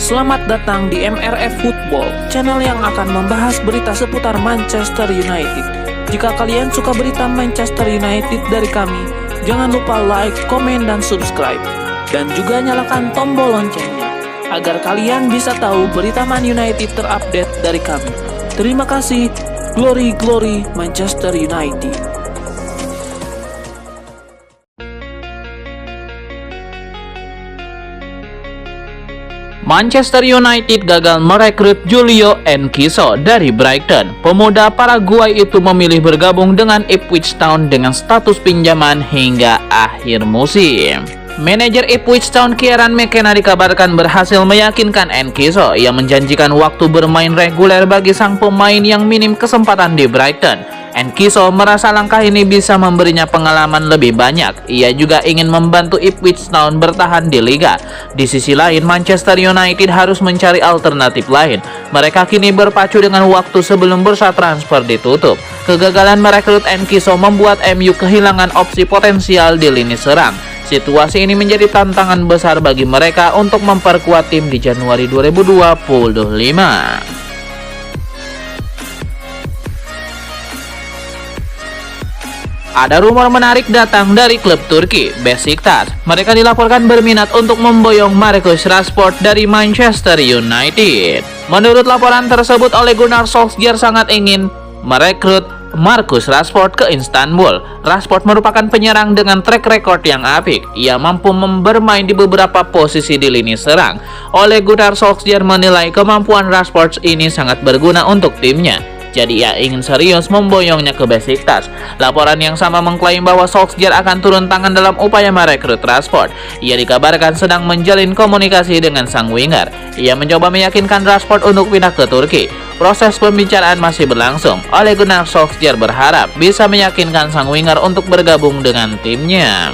Selamat datang di MRF Football, channel yang akan membahas berita seputar Manchester United. Jika kalian suka berita Manchester United dari kami, jangan lupa like, komen, dan subscribe. Dan juga nyalakan tombol loncengnya, agar kalian bisa tahu berita Man United terupdate dari kami. Terima kasih, Glory Glory Manchester United. Manchester United gagal merekrut Julio Enciso dari Brighton. Pemuda Paraguay itu memilih bergabung dengan Ipswich Town dengan status pinjaman hingga akhir musim. Manajer Ipswich Town Kieran McKenna dikabarkan berhasil meyakinkan Enciso yang menjanjikan waktu bermain reguler bagi sang pemain yang minim kesempatan di Brighton. Enciso merasa langkah ini bisa memberinya pengalaman lebih banyak. Ia juga ingin membantu Ipswich Town bertahan di liga. Di sisi lain, Manchester United harus mencari alternatif lain. Mereka kini berpacu dengan waktu sebelum bursa transfer ditutup. Kegagalan merekrut Enciso membuat MU kehilangan opsi potensial di lini serang. Situasi ini menjadi tantangan besar bagi mereka untuk memperkuat tim di Januari 2025. Ada rumor menarik datang dari klub Turki, Besiktas. Mereka dilaporkan berminat untuk memboyong Marcus Rashford dari Manchester United. Menurut laporan tersebut, Ole Gunnar Solskjaer sangat ingin merekrut Marcus Rashford ke Istanbul. Rashford merupakan penyerang dengan track record yang apik. Ia mampu bermain di beberapa posisi di lini serang. Ole Gunnar Solskjaer menilai kemampuan Rashford ini sangat berguna untuk timnya. Jadi ia ingin serius memboyongnya ke Besiktas. Laporan yang sama mengklaim bahwa Solskjaer akan turun tangan dalam upaya merekrut Rashford. Ia dikabarkan sedang menjalin komunikasi dengan sang winger. Ia mencoba meyakinkan Rashford untuk pindah ke Turki. Proses pembicaraan masih berlangsung. Ole Gunnar Solskjaer berharap bisa meyakinkan sang winger untuk bergabung dengan timnya.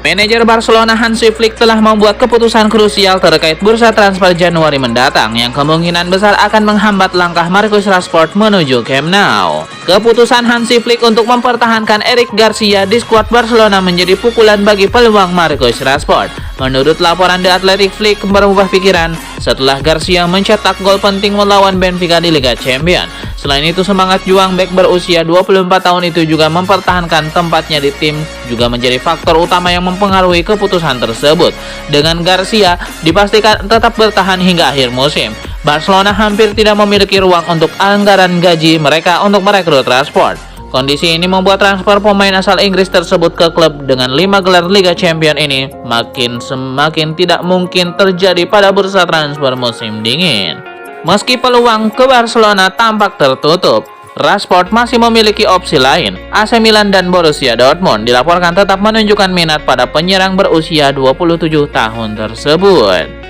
Manajer Barcelona Hansi Flick telah membuat keputusan krusial terkait bursa transfer Januari mendatang yang kemungkinan besar akan menghambat langkah Marcus Rashford menuju Camp Nou. Keputusan Hansi Flick untuk mempertahankan Eric Garcia di skuad Barcelona menjadi pukulan bagi peluang Marcus Rashford. Menurut laporan The Athletic, Flick berubah pikiran setelah Garcia mencetak gol penting melawan Benfica di Liga Champions. Selain itu, semangat juang bek berusia 24 tahun itu juga mempertahankan tempatnya di tim juga menjadi faktor utama yang mempengaruhi keputusan tersebut. Dengan Garcia dipastikan tetap bertahan hingga akhir musim, Barcelona hampir tidak memiliki ruang untuk anggaran gaji mereka untuk merekrut Rashford. Kondisi ini membuat transfer pemain asal Inggris tersebut ke klub dengan 5 gelar Liga Champions ini semakin tidak mungkin terjadi pada bursa transfer musim dingin. Meski peluang ke Barcelona tampak tertutup, Rashford masih memiliki opsi lain. AC Milan dan Borussia Dortmund dilaporkan tetap menunjukkan minat pada penyerang berusia 27 tahun tersebut.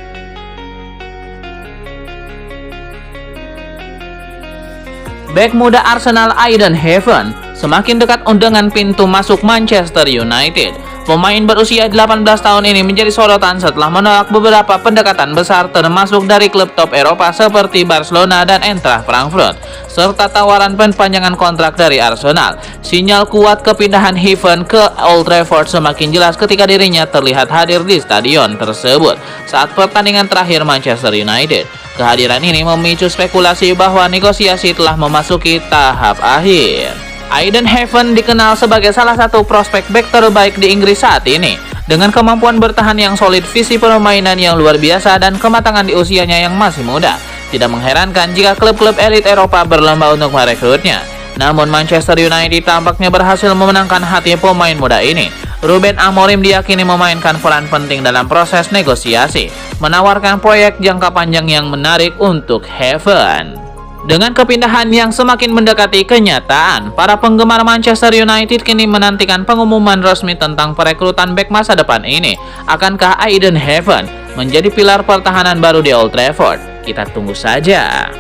Bek muda Arsenal Aiden Heaven semakin dekat dengan pintu masuk Manchester United. Pemain berusia 18 tahun ini menjadi sorotan setelah menolak beberapa pendekatan besar termasuk dari klub top Eropa seperti Barcelona dan Eintracht Frankfurt, serta tawaran perpanjangan kontrak dari Arsenal. Sinyal kuat kepindahan Heaven ke Old Trafford semakin jelas ketika dirinya terlihat hadir di stadion tersebut saat pertandingan terakhir Manchester United. Kehadiran ini memicu spekulasi bahwa negosiasi telah memasuki tahap akhir. Aiden Heaven dikenal sebagai salah satu prospek bek terbaik di Inggris saat ini. Dengan kemampuan bertahan yang solid, visi permainan yang luar biasa, dan kematangan di usianya yang masih muda, tidak mengherankan jika klub-klub elit Eropa berlomba untuk merekrutnya. Namun Manchester United tampaknya berhasil memenangkan hati pemain muda ini. Ruben Amorim diyakini memainkan peran penting dalam proses negosiasi, menawarkan proyek jangka panjang yang menarik untuk Heaven. Dengan kepindahan yang semakin mendekati kenyataan, para penggemar Manchester United kini menantikan pengumuman resmi tentang perekrutan bek masa depan ini. Akankah Aiden Heaven menjadi pilar pertahanan baru di Old Trafford? Kita tunggu saja.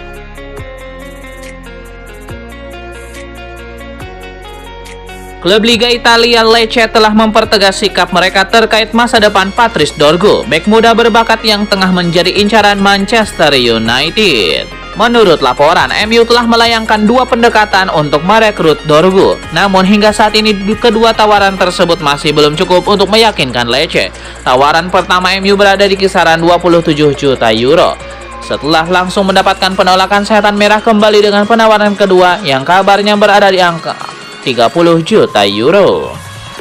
Klub Liga Italia Lecce telah mempertegas sikap mereka terkait masa depan Patrice Dorgu, bek muda berbakat yang tengah menjadi incaran Manchester United. Menurut laporan, MU telah melayangkan 2 pendekatan untuk merekrut Dorgu. Namun hingga saat ini kedua tawaran tersebut masih belum cukup untuk meyakinkan Lecce. Tawaran pertama MU berada di kisaran 27 juta euro. Setelah langsung mendapatkan penolakan, Setan Merah kembali dengan penawaran kedua yang kabarnya berada di angka 30 juta euro.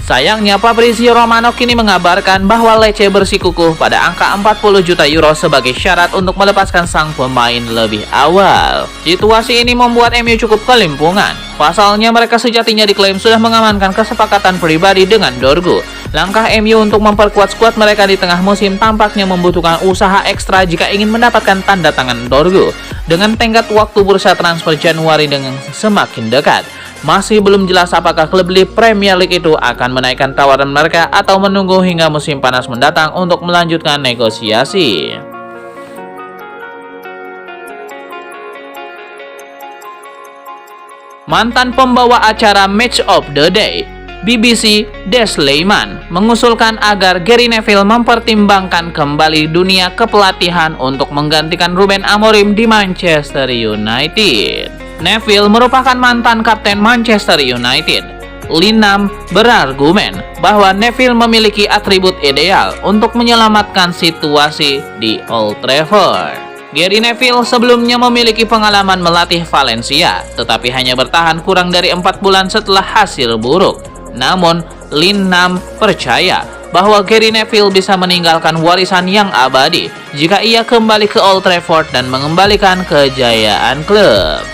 Sayangnya, Fabrizio Romano kini mengabarkan bahwa Lecce bersikukuh pada angka 40 juta euro sebagai syarat untuk melepaskan sang pemain lebih awal. Situasi ini membuat MU cukup kelimpungan. Pasalnya, mereka sejatinya diklaim sudah mengamankan kesepakatan pribadi dengan Dorgu. Langkah MU untuk memperkuat skuad mereka di tengah musim tampaknya membutuhkan usaha ekstra jika ingin mendapatkan tanda tangan Dorgu. Dengan tenggat waktu bursa transfer Januari dengan semakin dekat, masih belum jelas apakah klub di Premier League itu akan menaikkan tawaran mereka atau menunggu hingga musim panas mendatang untuk melanjutkan negosiasi. Mantan pembawa acara Match of the Day, BBC Des Leyman, mengusulkan agar Gary Neville mempertimbangkan kembali dunia kepelatihan untuk menggantikan Ruben Amorim di Manchester United. Neville merupakan mantan kapten Manchester United. Linam berargumen bahwa Neville memiliki atribut ideal untuk menyelamatkan situasi di Old Trafford. Gary Neville sebelumnya memiliki pengalaman melatih Valencia, tetapi hanya bertahan kurang dari 4 bulan setelah hasil buruk. Namun, Linam percaya bahwa Gary Neville bisa meninggalkan warisan yang abadi jika ia kembali ke Old Trafford dan mengembalikan kejayaan klub.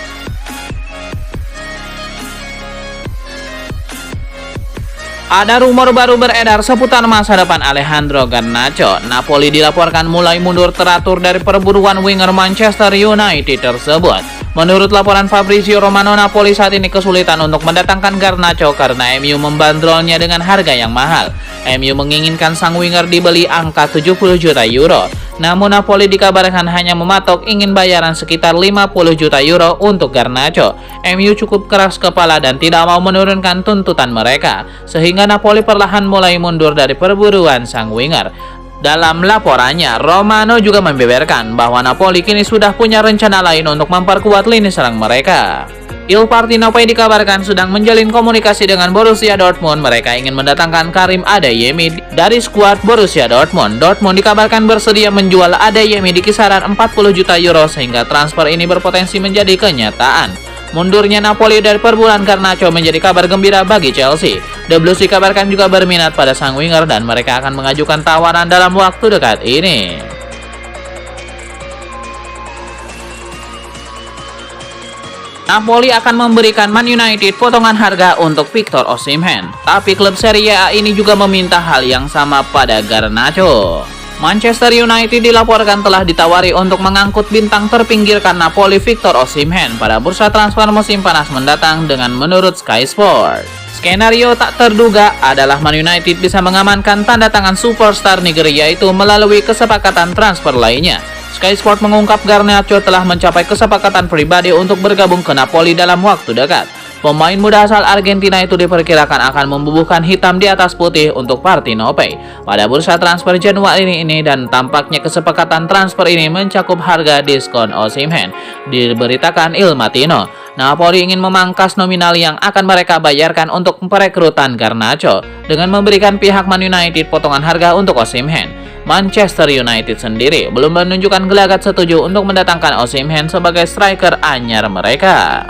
Ada rumor baru beredar seputar masa depan Alejandro Garnacho. Napoli dilaporkan mulai mundur teratur dari perburuan winger Manchester United tersebut. Menurut laporan Fabrizio Romano, Napoli saat ini kesulitan untuk mendatangkan Garnacho karena MU membandrolnya dengan harga yang mahal. MU menginginkan sang winger dibeli angka 70 juta euro. Namun Napoli dikabarkan hanya mematok ingin bayaran sekitar 50 juta euro untuk Garnacho. MU cukup keras kepala dan tidak mau menurunkan tuntutan mereka, sehingga Napoli perlahan mulai mundur dari perburuan sang winger. Dalam laporannya, Romano juga membeberkan bahwa Napoli kini sudah punya rencana lain untuk memperkuat lini serang mereka. Il Partinopei dikabarkan sedang menjalin komunikasi dengan Borussia Dortmund. Mereka ingin mendatangkan Karim Adeyemi dari skuad Borussia Dortmund. Dortmund dikabarkan bersedia menjual Adeyemi di kisaran 40 juta euro sehingga transfer ini berpotensi menjadi kenyataan. Mundurnya Napoli dari perburuan Garnacho menjadi kabar gembira bagi Chelsea. The Blues dikabarkan juga berminat pada sang winger dan mereka akan mengajukan tawaran dalam waktu dekat ini. Napoli akan memberikan Man United potongan harga untuk Victor Osimhen, tapi klub Serie A ini juga meminta hal yang sama pada Garnacho. Manchester United dilaporkan telah ditawari untuk mengangkut bintang terpinggirkan Napoli Victor Osimhen pada bursa transfer musim panas mendatang dengan menurut Sky Sports. Skenario tak terduga adalah Man United bisa mengamankan tanda tangan superstar Nigeria itu melalui kesepakatan transfer lainnya. Sky Sport mengungkap Garnacho telah mencapai kesepakatan pribadi untuk bergabung ke Napoli dalam waktu dekat. Pemain muda asal Argentina itu diperkirakan akan membubuhkan hitam di atas putih untuk Partinopei pada bursa transfer Januari ini dan tampaknya kesepakatan transfer ini mencakup harga diskon Osimhen. Diberitakan Il Mattino, Napoli ingin memangkas nominal yang akan mereka bayarkan untuk perekrutan Garnacho dengan memberikan pihak Man United potongan harga untuk Osimhen. Manchester United sendiri belum menunjukkan gelagat setuju untuk mendatangkan Osimhen sebagai striker anyar mereka.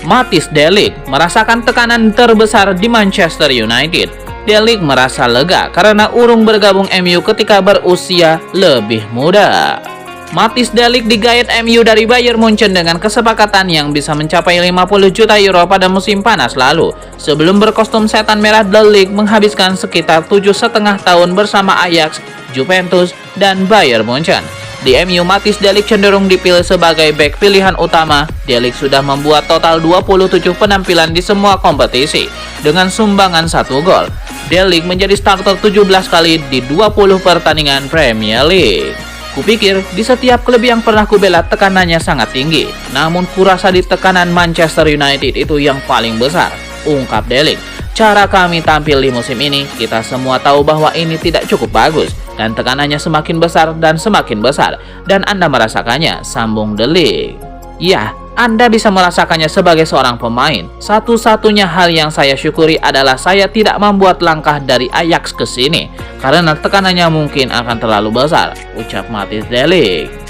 Matthijs De Ligt merasakan tekanan terbesar di Manchester United. De Ligt merasa lega karena urung bergabung MU ketika berusia lebih muda. Matthijs De Ligt digait MU dari Bayern Munchen dengan kesepakatan yang bisa mencapai 50 juta euro pada musim panas lalu. Sebelum berkostum setan merah, De Ligt menghabiskan sekitar 7,5 tahun bersama Ajax, Juventus, dan Bayern Munchen. Di MU, Matthijs De Ligt cenderung dipilih sebagai bek pilihan utama. De Ligt sudah membuat total 27 penampilan di semua kompetisi dengan sumbangan 1 gol. De Ligt menjadi starter 17 kali di 20 pertandingan Premier League. Kupikir di setiap klub yang pernah kubela tekanannya sangat tinggi, namun kurasa di tekanan Manchester United itu yang paling besar, ungkap De Ligt. cara kami tampil di musim ini, kita semua tahu bahwa ini tidak cukup bagus dan tekanannya semakin besar dan semakin besar, dan Anda merasakannya, sambung The League. Ya, Anda bisa merasakannya sebagai seorang pemain. Satu-satunya hal yang saya syukuri adalah saya tidak membuat langkah dari Ajax ke sini karena tekanannya mungkin akan terlalu besar, ucap Matthijs De Ligt.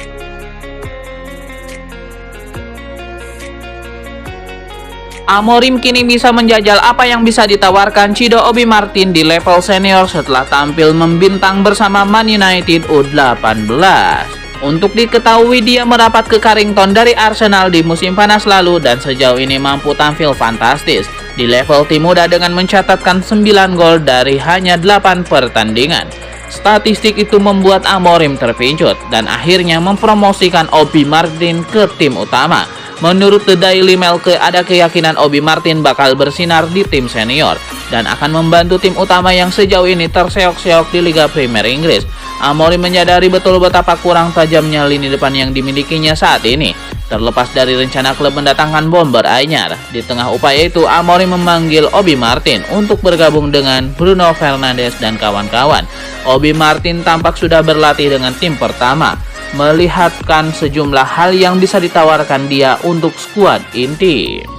Amorim kini bisa menjajal apa yang bisa ditawarkan Cido Obi Martin di level senior setelah tampil membintang bersama Man United U18. Untuk diketahui, dia merapat ke Carrington dari Arsenal di musim panas lalu dan sejauh ini mampu tampil fantastis di level tim muda dengan mencatatkan 9 gol dari hanya 8 pertandingan. Statistik itu membuat Amorim terpincut dan akhirnya mempromosikan Obi Martin ke tim utama. Menurut The Daily Mail, ada keyakinan Obi Martin bakal bersinar di tim senior dan akan membantu tim utama yang sejauh ini terseok-seok di Liga Premier Inggris. Amorim menyadari betul betapa kurang tajamnya lini depan yang dimilikinya saat ini. Terlepas dari rencana klub mendatangkan bomber anyar, di tengah upaya itu Amorim memanggil Obi Martin untuk bergabung dengan Bruno Fernandes dan kawan-kawan. Obi Martin tampak sudah berlatih dengan tim pertama, melihatkan sejumlah hal yang bisa ditawarkan dia untuk skuad inti.